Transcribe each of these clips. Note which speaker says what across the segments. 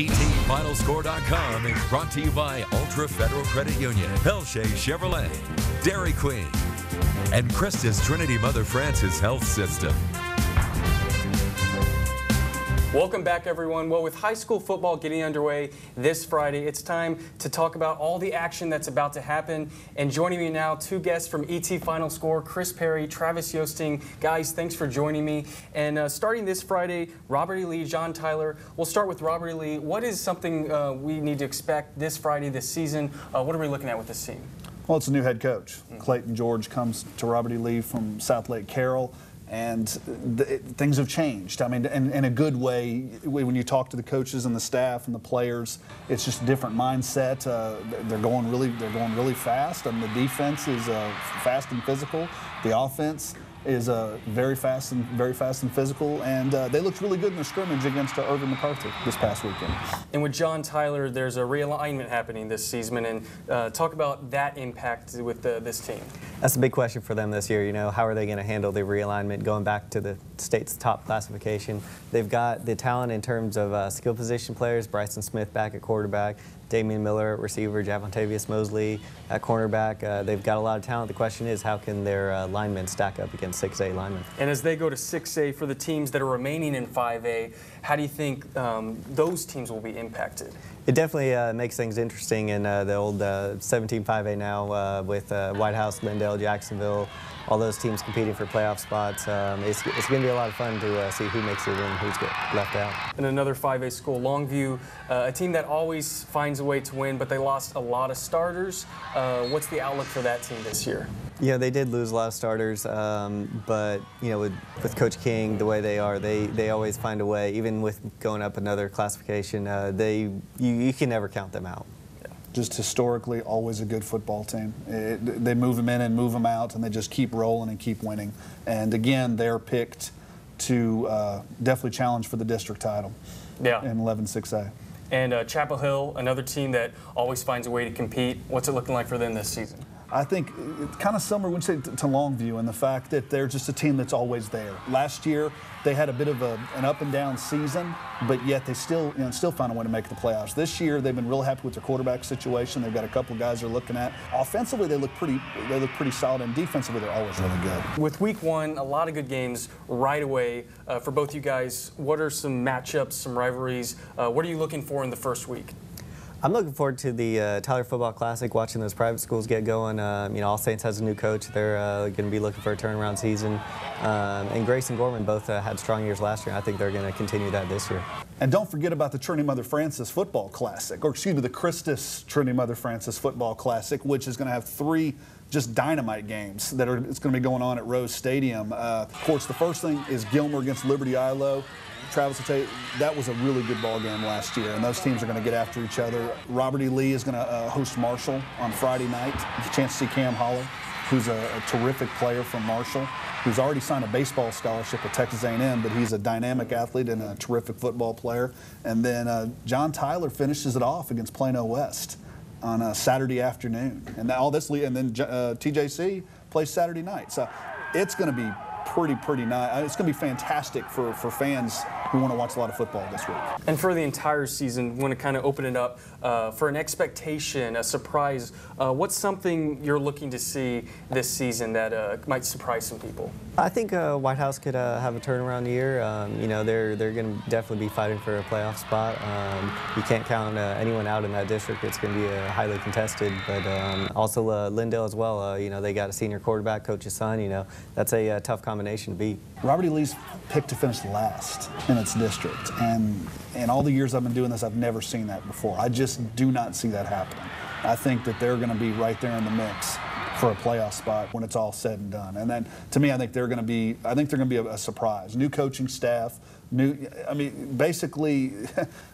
Speaker 1: ETFinalScore.com is brought to you by Ultra Federal Credit Union, Pelche Chevrolet, Dairy Queen, and Christus Trinity Mother Francis Health System.
Speaker 2: Welcome back, everyone. Well, with high school football getting underway this Friday, it's time to talk about all the action that's about to happen. And joining me now, two guests from ET Final Score, Chris Parry, Travis Yoesting. Guys, thanks for joining me. And starting this Friday, Robert E. Lee, John Tyler. We'll start with Robert E. Lee. What is something we need to expect this Friday, this season? What are we looking at with this team?
Speaker 3: Well, it's a new head coach. Clayton George comes to Robert E. Lee from South Lake Carroll. And things have changed. I mean, in a good way. When you talk to the coaches and the staff and the players, it's just a different mindset. They're going really fast, and the defense is fast and physical. The offense is very fast and physical, and they looked really good in the scrimmage against Irvin McCarthy this past weekend. And
Speaker 2: with John Tyler, there's a realignment happening this season, and talk about that impact with this team.
Speaker 4: That's a big question for them this year. You know, how are they going to handle the realignment going back to the state's top classification? They've got the talent in terms of skill position players. Bryson Smith back at quarterback, Damian Miller at receiver, Javontavius Mosley at cornerback. They've got a lot of talent. The question is, how can their linemen stack up against 6A linemen?
Speaker 2: And as they go to 6A for the teams that are remaining in 5A, how do you think those teams will be impacted?
Speaker 4: It definitely makes things interesting in the old 17-5A now with White House, Glendale, Jacksonville, all those teams competing for playoff spots. It's going to be a lot of fun to see who makes it and who's left out.
Speaker 2: And another 5A school, Longview, a team that always finds a way to win, but they lost a lot of starters. What's the outlook for that team this year?
Speaker 4: Yeah, they did lose a lot of starters, but you know, with Coach King, the way they are, they always find a way. Even with going up another classification, you can never count them out.
Speaker 3: Just historically, always a good football team. They move them in and move them out, and they just keep rolling and keep winning. And again, they're picked to definitely challenge for the district title in 11-6A.
Speaker 2: And Chapel Hill, another team that always finds a way to compete. What's it looking like for them this season?
Speaker 3: I think it's kind of similar, would say, to Longview, in the fact that they're just a team that's always there. Last year, they had a bit of an up and down season, but yet they still found a way to make the playoffs. This year, they've been real happy with their quarterback situation. They've got a couple of guys they're looking at. Offensively, they look pretty solid, and defensively, they're always really good.
Speaker 2: With week one, a lot of good games right away for both you guys. What are some matchups, some rivalries? What are you looking for in the first week?
Speaker 4: I'm looking forward to the Tyler Football Classic, watching those private schools get going. You know, All Saints has a new coach. They're going to be looking for a turnaround season. And Grace and Gorman both had strong years last year. I think they're going to continue that this year.
Speaker 3: And don't forget about the Trinity Mother Francis Football Classic, or excuse me, the Christus Trinity Mother Francis Football Classic, which is going to have 3 just dynamite games it's going to be going on at Rose Stadium. Of course, the first thing is Gilmer against Liberty Ilo. Travis will tell you, that was a really good ball game last year, and those teams are going to get after each other. Robert E. Lee is going to host Marshall on Friday night. It's a chance to see Cam Holler, who's a terrific player from Marshall, who's already signed a baseball scholarship at Texas A&M, but he's a dynamic athlete and a terrific football player. And then John Tyler finishes it off against Plano West on a Saturday afternoon. And then TJC plays Saturday night. So it's going to be pretty nice. It's going to be fantastic for fans who want to watch a lot of football this week.
Speaker 2: And for the entire season, we want to kind of open it up for an expectation, a surprise. What's something you're looking to see this season that might surprise some people?
Speaker 4: I think White House could have a turnaround year. You know, they're going to definitely be fighting for a playoff spot. You can't count anyone out in that district. It's going to be highly contested. But also Lindale as well. You know, they got a senior quarterback, coach's son. You know, that's a tough combination to beat.
Speaker 3: Robert E. Lee's picked to finish last in its district, and in all the years I've been doing this, I've never seen that before. I just do not see that happening. I think that they're going to be right there in the mix for a playoff spot when it's all said and done. And then, to me, I think they're going to be a surprise. New coaching staff, basically,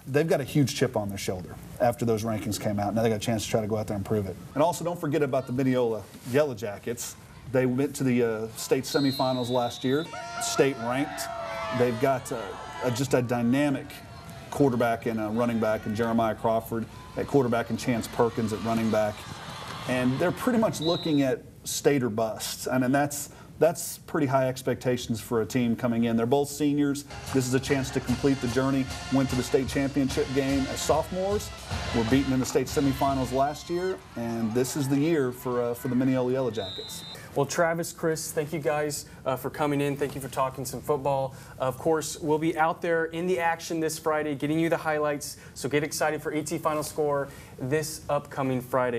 Speaker 3: they've got a huge chip on their shoulder after those rankings came out. Now they got a chance to try to go out there and prove it. And also, don't forget about the Mineola Yellow Jackets. They went to the state semifinals last year, state ranked. They've got just a dynamic quarterback and running back in Jeremiah Crawford, at quarterback and Chance Perkins at running back. And they're pretty much looking at state or bust. And that's that's pretty high expectations for a team coming in. They're both seniors. This is a chance to complete the journey. Went to the state championship game as sophomores. Were beaten in the state semifinals last year, and this is the year for the Mineola Yellow Jackets.
Speaker 2: Well, Travis, Chris, thank you guys for coming in. Thank you for talking some football. Of course, we'll be out there in the action this Friday, getting you the highlights. So get excited for ET Final Score this upcoming Friday.